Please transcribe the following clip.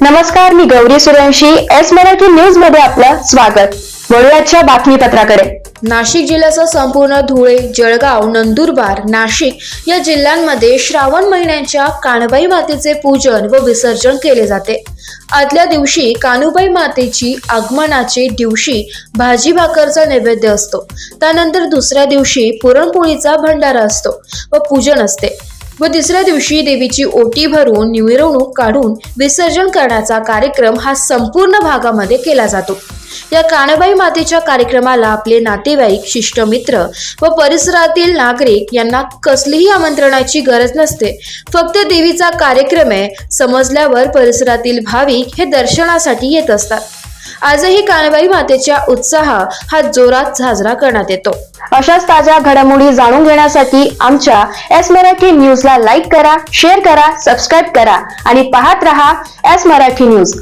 नमस्कार, मी Gauri Suryavanshi. S Marathi news मध्ये आपलं स्वागत. वळूयाच्या बातमीपत्राकडे. नाशिक जिल्ह्यासह संपूर्ण धुळे, जळगाव, नंदुरबार, नाशिक या जिल्ह्यांमध्ये श्रावण महिन्याच्या कानबाई मातेचे पूजन व विसर्जन केले जाते. आदल्या दिवशी कानुबाई मातेची आगमनाचे दिवशी भाजी भाकरचा नैवेद्य असतो. त्यानंतर दुसऱ्या दिवशी पुरणपोळीचा भंडारा असतो व पूजन असते व तिसऱ्या दिवशी देवीची ओटी भरून मिरवणूक काढून विसर्जन करण्याचा कार्यक्रम हा संपूर्ण भागामध्ये केला जातो. या कानबाई मातेच्या कार्यक्रमाला आपले नातेवाईक, शिष्टमित्र व परिसरातील नागरिक यांना कसलीही आमंत्रणाची गरज नसते. फक्त देवीचा कार्यक्रम आहे समजल्यावर परिसरातील भाविक हे दर्शनासाठी येत असतात. आजही कानबाई मातेच्या उत्साह हा जोरात साजरा करण्यात येतो. अशाच ताज्या घडामोडी जाणून घेण्यासाठी आमच्या एस मराठी न्यूजला लाईक करा, शेअर करा, सबस्क्राईब करा आणि पाहत रहा एस मराठी न्यूज.